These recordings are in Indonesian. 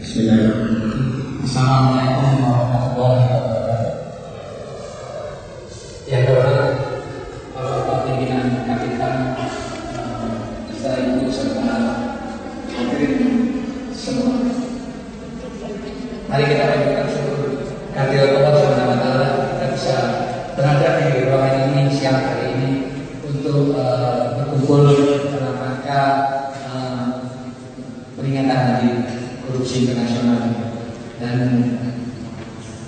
Bismillahirrahmanirrahim. Assalamualaikum warahmatullahi wabarakatuh. Yang terhormat Bapak Pimpinan KPK, Bapak Ibu serta hadirin semua. Mari kita panjatkan syukur kehadirat Allah Subhanahu wa taala kita bisa berada di ruangan ini siang hari ini untuk berkumpul dalam rangka peringatan Hari Korupsi Internasional. Dan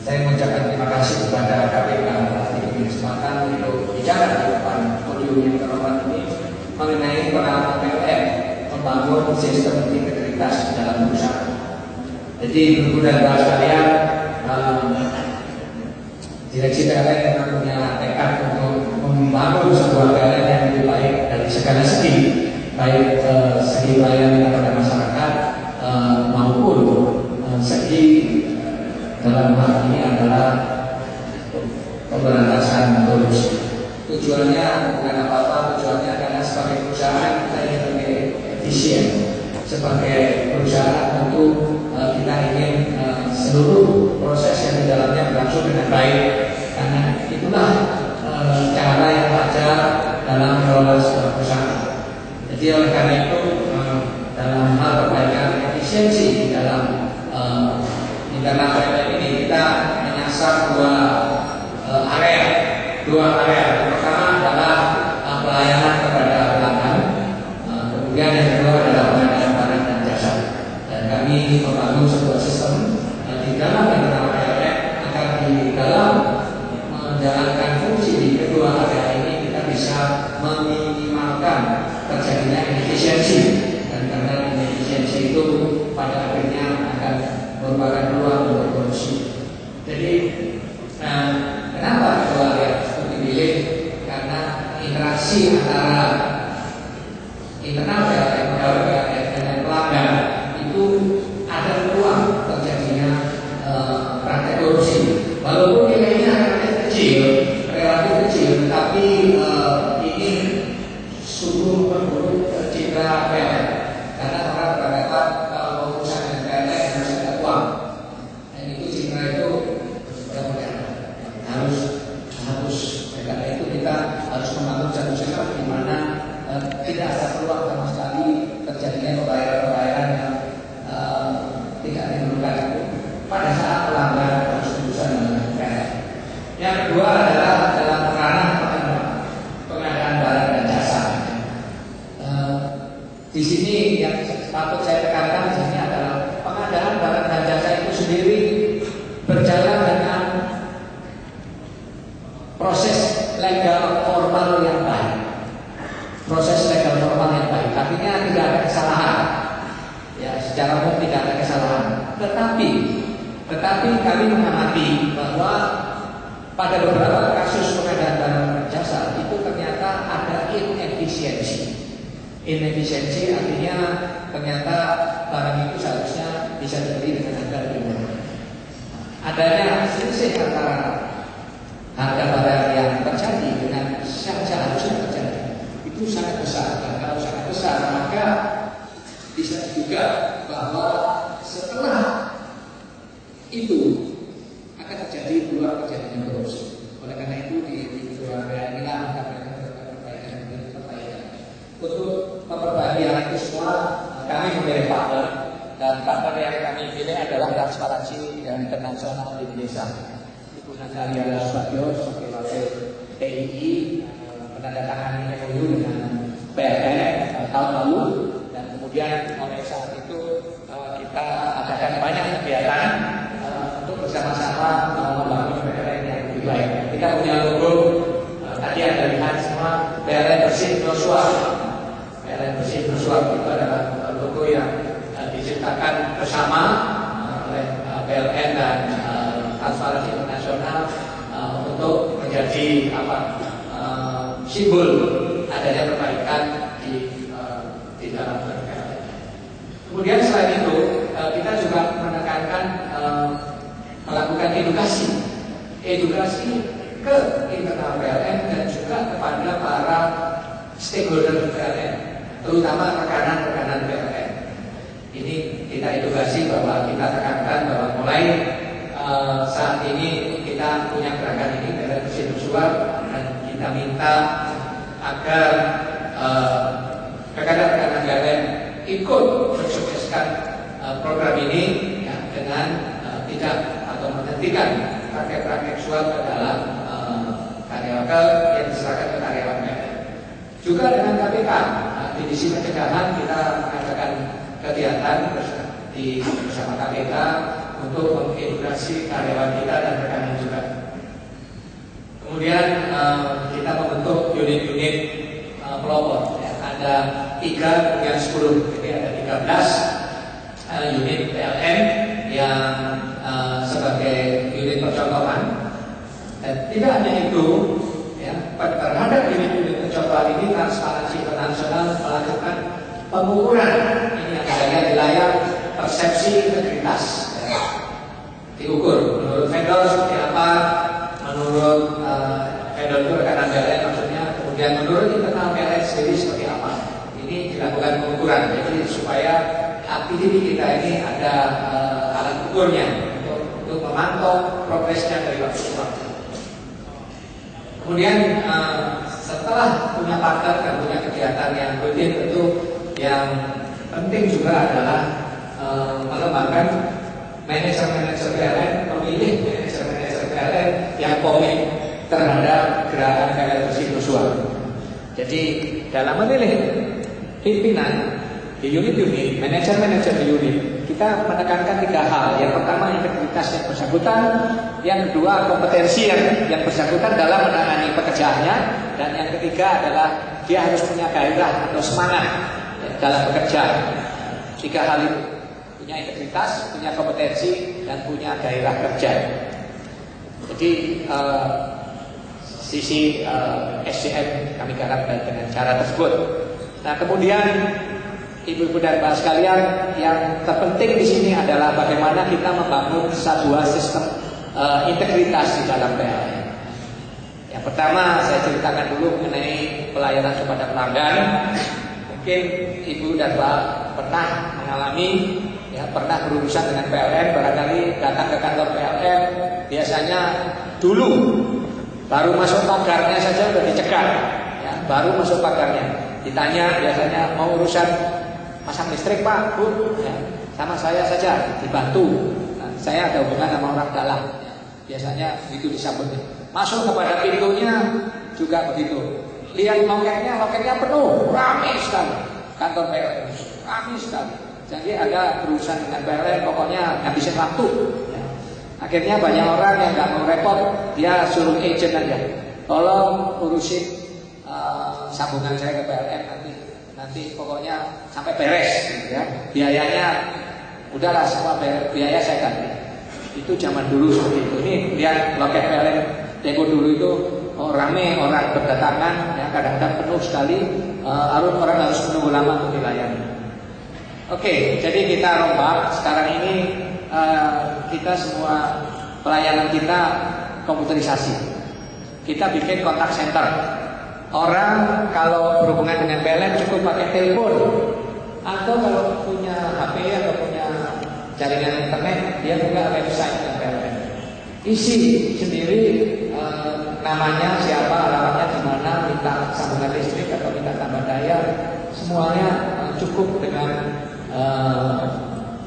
saya mengucapkan terima kasih kepada KPK atas diberi kesempatan untuk bicara di depan podium yang terhormat ini mengenai pengalaman PLN membangun sistem integritas dalam perusahaan. Jadi Ibu dan Bapak sekalian, direksi PLN memang punya tekad untuk membangun sebuah PLN yang lebih baik dari segala segi, baik segi pelayanan kepada masyarakat maupun segi dalam hal ini adalah pemberantasan korupsi. Tujuannya bukan apa-apa, tujuannya karena sebagai perusahaan kita ingin lebih efisien. Sebagai perusahaan tentu kita ingin seluruh proses yang di dalamnya berlangsung dengan baik, karena itulah cara yang wajar dalam mengelola sebuah perusahaan. Jadi oleh karena itu dalam hal perbaikan efisiensi di dalam internal PLN ini kita menyasar dua area. Yang pertama adalah pelayanan kepada pelanggan, kemudian yang kedua adalah pengadaan barang dan jasa. Dan kami membangun sebuah sistem di dalam internal PLN agar di dalam menjalankan fungsi di kedua area ini kita bisa meminimalkan terjadinya inefisiensi, dan karena inefisiensi itu pada akhirnya akan merupakan peluang untuk korupsi. Jadi kenapa kedua area itu dipilih? Karena interaksi antara internal PLN dengan pelanggan itu ada peluang terjadinya praktek korupsi. Walaupun nilainya relatif kecil, tapi ini sungguh memburuk citra PLN. Karena orang beranggapan kalau urusan dengan PLN harus ada uang, dan itu citra itu harus karena itu kita harus membangun satu sistem di mana tidak ada peluang sama sekali terjadinya pembayaran yang tidak diperlukan pada saat pelanggan harus berurusan dengan PLN. Yang kedua adalah dalam ranah pengadaan barang dan jasa. Di sini yang patut saya tekankan di sini adalah pengadaan barang dan jasa itu sendiri berjalan dengan proses legal formal yang baik. Artinya tidak ada kesalahan. Ya, secara umum tidak ada kesalahan. Tetapi kami mengamati bahwa pada beberapa kasus pengadaan barang dan jasa itu ternyata ada inefisiensi. Inefisiensi artinya ternyata barang itu seharusnya bisa dibeli dengan harga lebih murah. Adanya selisih antara harga barang yang terjadi dengan yang seharusnya terjadi itu sangat besar. Dan kalau sangat besar maka bisa juga bahwa setelah itu akan terjadi peluang terjadinya korupsi. Oleh karena itu di kedua area inilah kami akan melakukan perbaikan. Untuk memperbaiki hal itu semua, kami memilih partner, dan partner yang kami pilih adalah Transparansi dan Internasional Indonesia. Ibu Natalia Subagio sebagai wakil TII menandatangani MOU dengan PLN tahun lalu, dan kemudian oleh saat itu kita adakan banyak kegiatan untuk bersama-sama membangun PLN yang lebih baik. Kita punya logo, tadi ada lihat semua, PLN Bersih Joshua. PLN Bersih Joshua itu adalah logo yang diciptakan bersama oleh PLN dan Transparansi Internasional untuk menjadi simbol adanya perbaikan di dalam PLN. Kemudian selain itu kita juga menekankan melakukan edukasi ke internal PLN dan juga kepada para stakeholder PLN, terutama rekanan-rekanan PLN. Ini kita edukasi bahwa kita tekankan bahwa mulai saat ini kita punya gerakan ini dari bersih bersuara, dan kita minta agar rekan-rekan PLN ikut mensukseskan program ini ya, dengan tidak atau menghentikan praktek-praktek suap ke dalam karyawan yang diserahkan ke karyawan PLN. Juga dengan KPK, divisi pencegahan, kita mengadakan kegiatan bersama KPK untuk mengedukasi karyawan kita dan rekan juga. Kemudian kita membentuk unit-unit pelopor. Ya, ada 3 kemudian 10, jadi ada 13 unit PLN yang sebagai unit percontohan. Dan tidak hanya itu, ya, terhadap unit-unit percontohan ini Transparansi Internasional melakukan pengukuran ini yang adanya di layar persepsi integritas. Ya. Diukur menurut vendor seperti apa, menurut vendor itu rekanan PLN maksudnya, kemudian menurut internal PLN sendiri seperti apa. Ini dilakukan pengukuran, jadi supaya aktivitas kita ini ada alat ukurnya untuk memantau progresnya dari waktu ke waktu. Kemudian setelah punya partner dan punya kegiatan yang rutin, tentu yang penting juga adalah mengembangkan manajer-manajer PLN, memilih manajer-manajer PLN yang komit terhadap gerakan PLN bersih bersuara. Jadi dalam memilih pimpinan di unit-unit, manajer-manajer di unit, kita menekankan 3 hal. Yang pertama, integritas yang bersangkutan. Yang kedua, kompetensi yang bersangkutan dalam menangani pekerjaannya. Dan yang ketiga adalah dia harus punya gairah atau semangat dalam bekerja. 3 hal itu, punya integritas, punya kompetensi, dan punya gairah kerja. Jadi sisi SDM kami garapkan dengan cara tersebut. Nah, kemudian ibu-ibu dan bapak sekalian, yang terpenting di sini adalah bagaimana kita membangun sebuah sistem integritas di dalam PLN. Yang pertama, saya ceritakan dulu mengenai pelayanan kepada pelanggan. Mungkin ibu dan bapak pernah mengalami, ya, pernah berurusan dengan PLN, barangkali datang ke kantor PLN, biasanya dulu baru masuk pagarnya saja sudah dicegat, ya, baru masuk pagarnya. Ditanya biasanya mau urusan pasang listrik Pak, Bu, ya, sama saya saja dibantu. Nah, saya ada hubungan sama orang dalam. Ya, biasanya begitu disambutnya. Masuk kepada pintunya juga begitu. Lihat loketnya penuh, ramai sekali. Kantor PLN ramai sekali. Jadi ada berurusan dengan PLN, pokoknya habisin waktu. Ya. Akhirnya banyak orang yang nggak mau repot, dia suruh agent aja. Tolong urusin sambungan saya ke PLN nanti pokoknya sampai beres, ya. Biayanya udahlah semua biaya saya ganti. Itu zaman dulu seperti itu. Ini lihat loket PLN tempo dulu itu rame, orang berdatangan, ya, kadang-kadang penuh sekali. Orang harus menunggu lama untuk dilayani. Oke, jadi kita rombak. Sekarang ini kita semua pelayanan kita komputerisasi. Kita bikin kontak center. Orang kalau berhubungan dengan PLN cukup pakai telepon, atau kalau punya HP atau punya jaringan internet, dia buka website dengan PLN. Isi sendiri namanya siapa, alamatnya di mana, minta sambungan listrik atau minta tambah daya, semuanya cukup dengan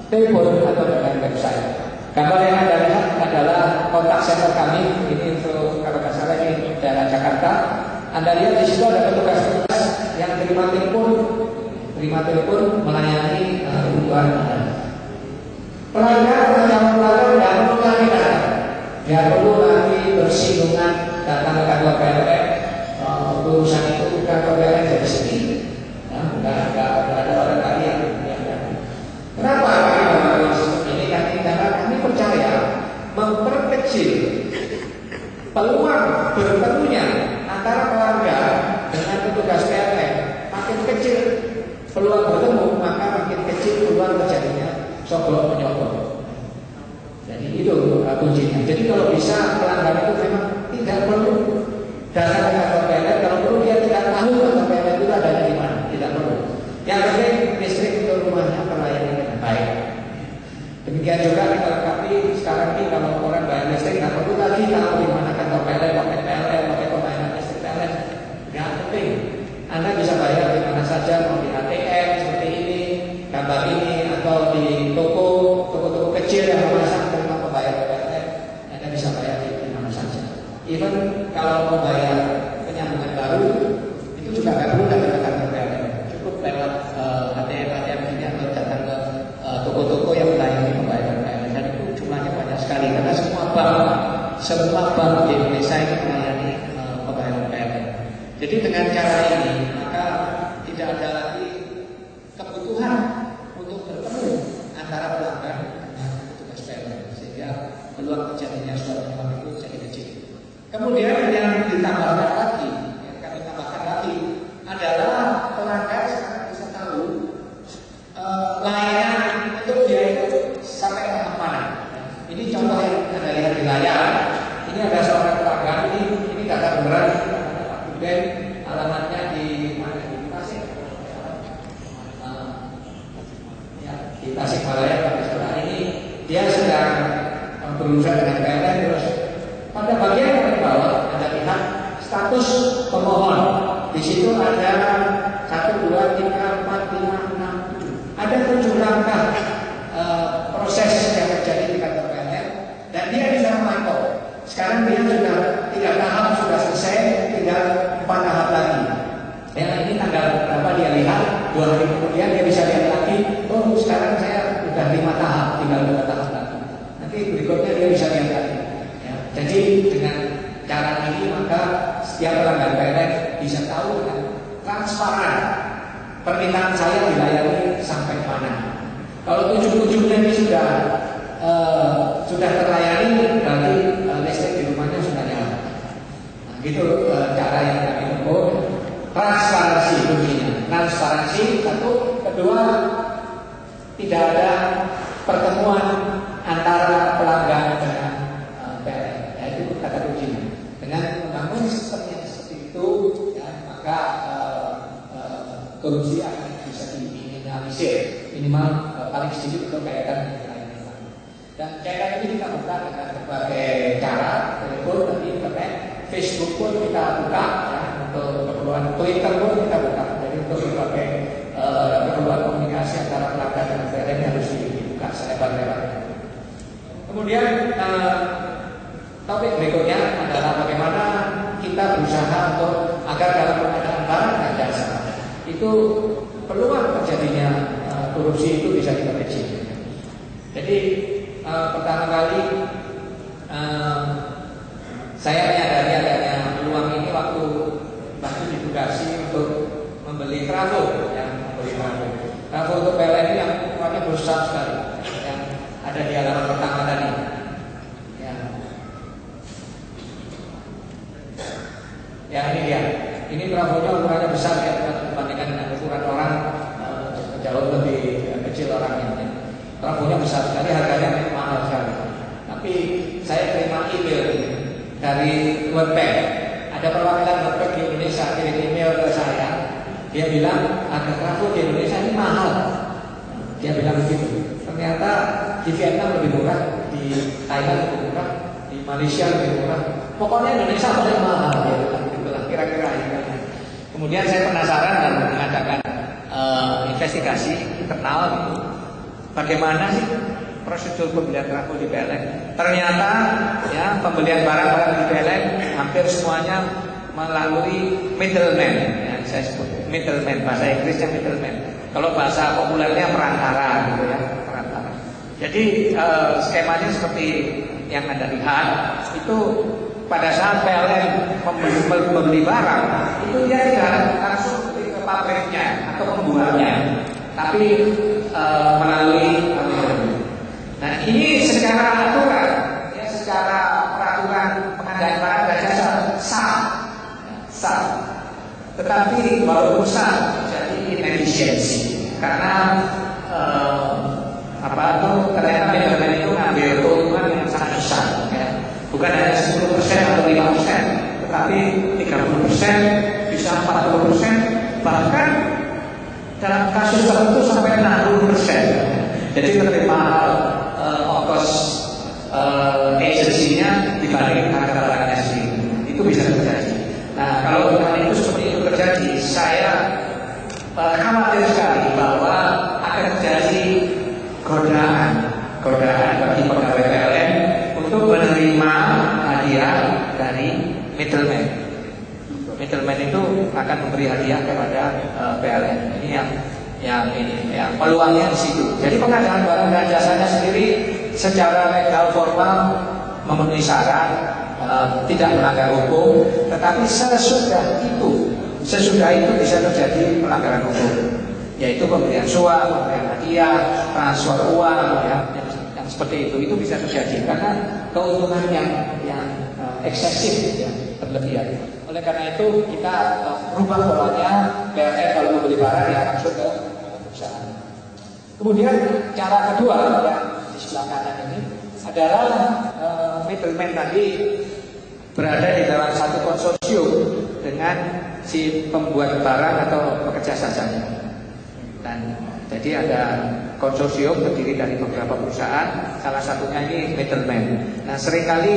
telepon atau dengan website. Gambar yang Anda lihat adalah kontak center kami. Ini untuk, kalau nggak salah, ini daerah Jakarta. Anda lihat di situ ada petugas-petugas yang terima telepon melayani kebutuhan Anda. Pelanggan tidak perlu lagi datang, tidak perlu lagi bersinggungan datang ke kantor PLN. Urusan itu kantor PLN jadi sedikit, nggak ada orang lagi yang. Kenapa kami melakukan seperti ini? Karena kami percaya memperkecil peluang bertemunya antara pelanggan dengan petugas PLN. Makin kecil peluang bertemu, maka makin kecil peluang terjadinya soblok menyogok. Jadi itu kuncinya. Jadi kalau bisa pelanggan itu memang tidak perlu datang ke kantor PLN. Kalau perlu dia tidak tahu kantor PLN itu adanya di mana, tidak perlu. Yang penting listrik untuk rumahnya terlayani dengan baik. Anda bisa bayar di mana saja, mau di ATM seperti ini, gambar ini, atau di toko kecil yang memasang terima pembayaran PLN, Anda bisa bayar di mana saja. Even kalau mau bayar penyambungan baru, itu juga nggak perlu datang ke kantor PLN, cukup lewat ATM ini atau datang ke toko-toko yang melayani pembayaran PLN. Dan itu jumlahnya banyak sekali karena semua bank di Indonesia ini melayani pembayaran PLN. Jadi dengan cara ini maka tidak ada lagi kebutuhan untuk bertemu antara pelanggan dengan petugas PLN, sehingga peluang terjadinya suara memang itu jadi kecil. Kemudian yang ditambahkan lagi, yang kami tambahkan lagi adalah pelanggan sekarang bisa tahu layanan untuk dia itu sampai tahap mana. Ini contoh yang Anda lihat di layar. Ini ada seorang pelanggan, ini data beneran, Pak Buden, alamatnya di mana? Di Tasik. Ya, di Tasikmalaya, Pak Buden. Ini dia sedang berurusan dengan PLN. Terus pada bagian yang bawah Anda lihat status pemohon. Di situ ada 1, 2, 3, 4, 5, 6, 7. Ada 7 langkah proses yang terjadi di kantor PLN, dan dia bisa memantau. Sekarang dia sudah 3 tahap sudah selesai, tinggal 4 tahap lagi. Yang ini tanggal berapa dia lihat, 2 hari kemudian dia bisa lihat lagi. Oh, sekarang saya sudah 5 tahap, tinggal 2 tahap lagi. Nanti berikutnya dia bisa lihat lagi. Ya, jadi dengan cara ini maka setiap pelanggan PLN bisa tahu dengan transparan permintaan saya dilayani sampai mana. Kalau 7-7-nya ini sudah terlayani, berarti listrik di rumahnya sudah nyala. Nah, gitu cara yang kami tempuh. Transparansi kuncinya. Transparansi satu, kedua tidak ada pertemuan antara pelanggan dengan PLN. Ya, itu kata kuncinya. Dengan membangun sistem yang seperti itu, ya, maka korupsi akan bisa diminimalisir, minimal paling sedikit untuk kaitan dengan lain-lain. Dan cara ini kita buka dengan berbagai cara, telepon, tadi internet, Facebook pun kita buka, ya, untuk keperluan Twitter pun kita buka. Jadi untuk berbagai keperluan komunikasi antara pelanggan dan PLN harus dibuka selebar-lebarnya. Kemudian topik berikutnya adalah bagaimana kita berusaha untuk agar dalam pengadaan barang dan jasa itu peluang terjadinya korupsi itu bisa kita kecil. Jadi pertama kali saya menyadari adanya peluang ini waktu ditugasi untuk membeli trafo, trafo untuk PLN ini yang ukurannya besar sekali, yang ada di halaman pertama tadi. Ya ini dia. Ini trafonya ukurannya besar ya, dibandingkan dengan ukuran orang jauh lebih kecil orangnya. Trafonya besar sekali, harganya mahal sekali. Tapi saya terima email dari World Bank. Ada perwakilan World Bank di Indonesia kirim email ke saya. Dia bilang harga trafo di Indonesia ini mahal. Dia bilang begitu. Ternyata di Vietnam lebih murah, di Thailand lebih murah, di Malaysia lebih murah. Pokoknya Indonesia paling mahal. Dia bilang kira-kira ini. Kemudian saya penasaran dan mengadakan investigasi internal gitu. Bagaimana sih prosedur pembelian trafo di PLN? Ternyata ya pembelian barang-barang di PLN hampir semuanya melalui middleman. Ya, saya sebut middleman, bahasa Inggrisnya middleman. Kalau bahasa populernya perantara gitu ya, perantara. Jadi skemanya seperti yang Anda lihat itu. Pada saat PLN membeli barang, itu dia tidak langsung ke pabriknya atau pembuatnya, tapi melalui Nah ini secara aturan, ya, secara peraturan pengadaan barang dan jasa sah. Tetapi walaupun sah, jadi inefisiensi karena ternyata middleman itu ngambil keuntungan yang sangat besar. Ya. Bukan hanya 10% atau 5%, tetapi 30%, bisa 40%, bahkan dalam kasus tertentu sampai 60%. Jadi lebih mahal ongkos agensinya dibanding harga barangnya sendiri. Itu bisa terjadi. Nah, kalau hal itu seperti itu terjadi, saya khawatir sekali bahwa akan terjadi godaan bagi pegawai PLN untuk menerima hadiah dari middleman. Middleman itu akan memberi hadiah kepada PLN. Ini yang peluangnya di situ. Jadi pengadaan barang dan jasanya sendiri secara legal formal memenuhi syarat, tidak melanggar hukum, tetapi sesudah itu bisa terjadi pelanggaran hukum, yaitu pemberian suap, pemberian hadiah, transfer uang, ya, yang seperti itu bisa terjadi karena keuntungan yang eksesif, ya, berlebihan. Oleh karena itu kita rubah polanya, PLN kalau membeli barang ya langsung ke perusahaan. Kemudian cara kedua yang di sebelah kanan ini adalah middleman tadi berada di dalam satu konsorsium dengan si pembuat barang atau pekerja jasanya. Dan jadi ada konsorsium terdiri dari beberapa perusahaan, salah satunya ini middleman. Nah, seringkali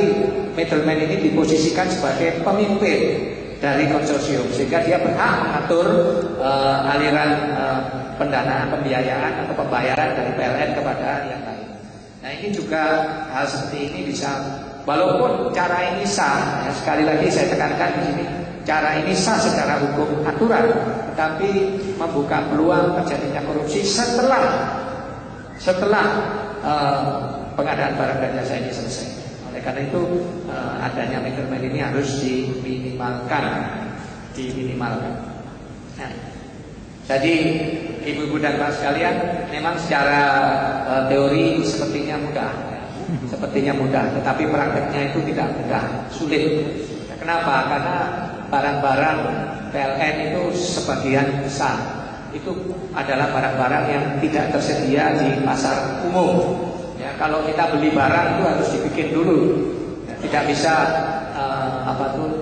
middleman ini diposisikan sebagai pemimpin dari konsorsium sehingga dia berhak mengatur aliran pendanaan, pembiayaan atau pembayaran dari PLN kepada yang lain. Nah, ini juga hal seperti ini bisa, walaupun cara ini sah, ya, sekali lagi saya tekankan di sini, cara ini sah secara hukum aturan, tetapi membuka peluang terjadinya korupsi setelah pengadaan barang dan jasa ini selesai. Oleh karena itu adanya middleman ini harus diminimalkan. Nah, jadi ibu-ibu dan bapak sekalian, memang secara teori sepertinya mudah, tetapi prakteknya itu tidak mudah, sulit. Kenapa? Karena barang-barang PLN itu sebagian besar itu adalah barang-barang yang tidak tersedia di pasar umum. Ya, kalau kita beli barang itu harus dibikin dulu. Ya, tidak bisa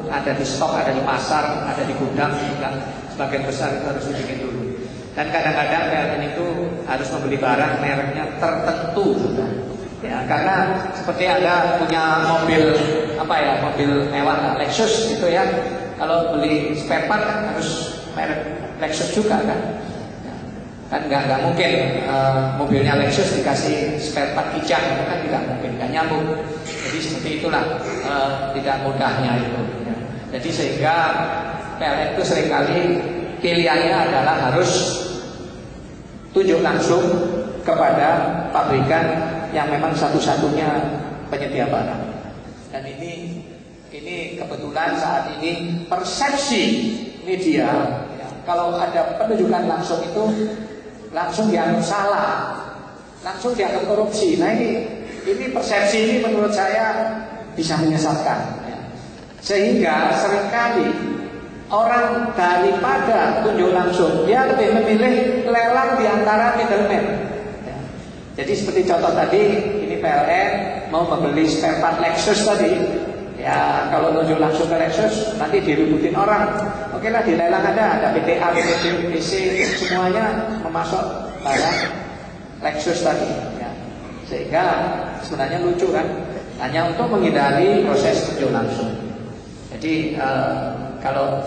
ada di stok, ada di pasar, ada di gudang, juga sebagian besar itu harus dibikin dulu. Dan kadang-kadang PLN itu harus membeli barang mereknya tertentu juga. Ya, karena seperti Anda punya mobil mobil mewah Lexus gitu ya. Kalau beli spare part kan harus merek Lexus juga kan. Kan nggak mungkin mobilnya Lexus dikasih spare part Kijang, itu kan tidak mungkin, nggak nyambung. Jadi seperti itulah tidak mudahnya itu. Ya. Jadi sehingga PLN itu seringkali pilihannya adalah harus tunjuk langsung kepada pabrikan yang memang satu-satunya penyedia barang. Dan ini kebetulan saat ini persepsi media, ya, kalau ada penunjukan langsung itu langsung dianggap salah, langsung dianggap korupsi. Nah ini persepsi ini menurut saya bisa menyesatkan, ya. Sehingga seringkali orang daripada tunjuk langsung dia lebih memilih lelang di antara middleman. Jadi seperti contoh tadi, ini PLN mau membeli spare part Lexus tadi. Ya, kalau tunjuk langsung ke Lexus nanti direbutin orang. Oke lah, di lelang ada PTA, PC, semuanya memasok barang Lexus tadi. Ya. Sehingga sebenarnya lucu kan, hanya untuk menghindari proses tunjuk langsung. Jadi kalau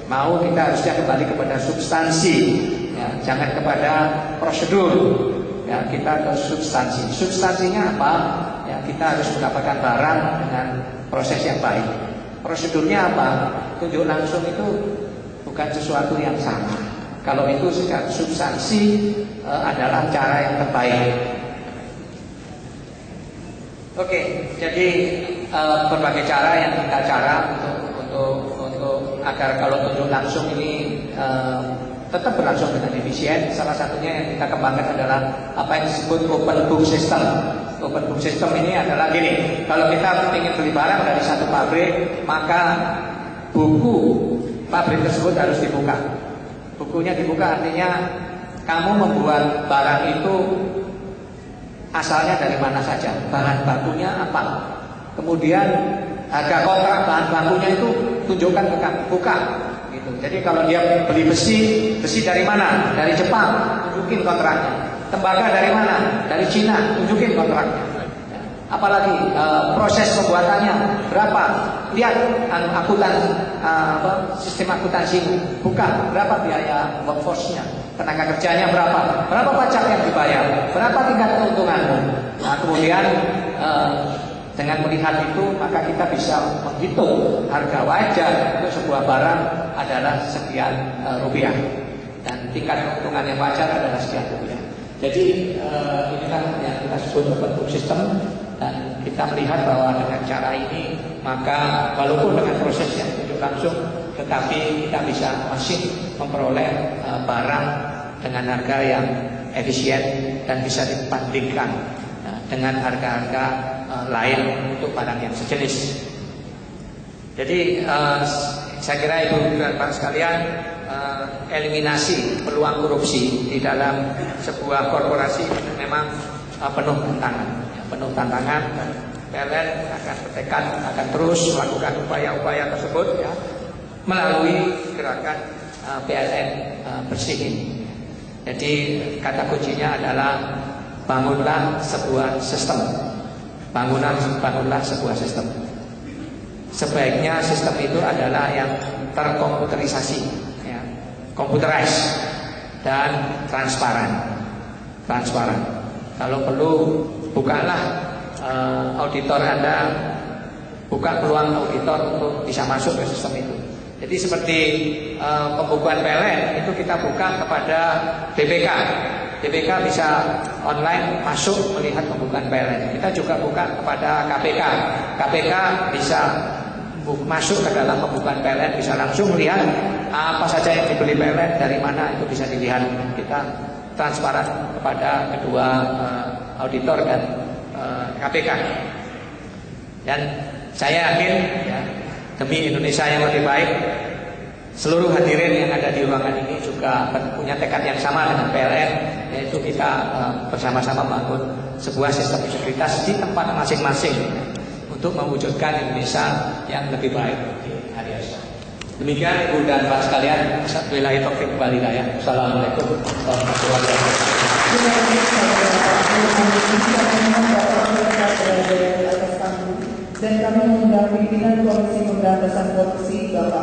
mau kita harusnya kembali kepada substansi, ya, jangan kepada prosedur. Ya, kita ke substansi. Substansinya apa? Ya, kita harus mendapatkan barang dengan proses yang baik. Prosedurnya apa? Tunjuk langsung itu bukan sesuatu yang salah. Kalau itu secara substansi adalah cara yang terbaik. Oke, jadi berbagai cara yang kita untuk agar kalau tunjuk langsung ini tetap berlangsung dengan efisien. Salah satunya yang kita kembangkan adalah apa yang disebut open book system. Open book system ini adalah gini, kalau kita ingin beli barang dari satu pabrik, maka buku pabrik tersebut harus dibuka. Bukunya dibuka artinya kamu membuat barang itu asalnya dari mana saja, bahan bakunya apa, kemudian harga kontrak bahan bakunya itu tunjukkan ke kami, buka. Jadi kalau dia beli besi dari mana? Dari Jepang, tunjukin kontraknya. Tembaga dari mana? Dari Cina, tunjukin kontraknya. Apalagi proses pembuatannya berapa? Lihat sistem akuntansi buka, berapa biaya workforce-nya, tenaga kerjanya berapa pajak yang dibayar, berapa tingkat keuntunganmu. Nah, kemudian dengan melihat itu maka kita bisa menghitung harga wajar untuk sebuah barang adalah sekian rupiah, dan tingkat keuntungan yang wajar adalah sekian rupiah. Jadi inilah yang kita sebut bentuk sistem. Dan kita melihat bahwa dengan cara ini maka walaupun dengan proses yang tunjuk langsung, tetapi kita bisa masih memperoleh barang dengan harga yang efisien dan bisa dibandingkan dengan harga-harga lain untuk barang yang sejenis. Jadi saya kira Ibu dan Bapak sekalian, eliminasi peluang korupsi di dalam sebuah korporasi memang penuh tantangan, dan PLN akan bertekad akan terus melakukan upaya-upaya tersebut ya, melalui gerakan PLN bersih ini. Jadi kata kuncinya adalah bangunlah sebuah sistem. Bangunlah sebuah sistem. Sebaiknya sistem itu adalah yang terkomputerisasi, ya, computerized dan transparan. Kalau perlu bukalah auditor Anda, buka peluang auditor untuk bisa masuk ke sistem itu. Jadi seperti pembukuan PLN itu kita buka kepada BPK. BPK bisa online masuk melihat pembukuan PLN. Kita juga buka kepada KPK. KPK bisa masuk ke dalam pembukuan PLN, bisa langsung melihat apa saja yang dibeli PLN, dari mana itu bisa dilihat. Kita transparan kepada kedua auditor dan KPK. Dan saya yakin ya, demi Indonesia yang lebih baik, seluruh hadirin yang ada di ruangan ini juga punya tekad yang sama dengan PLN, yaitu kita bersama-sama membangun sebuah sistem integritas di tempat masing-masing untuk mewujudkan Indonesia yang lebih baik di hari esok. Demikian Ibu dan Bapak sekalian, wabillahi taufiq wal hidayah. Assalamualaikum warahmatullahi wabarakatuh. Dan kami mengundang pimpinan Komisi Pemberantasan Korupsi Bapak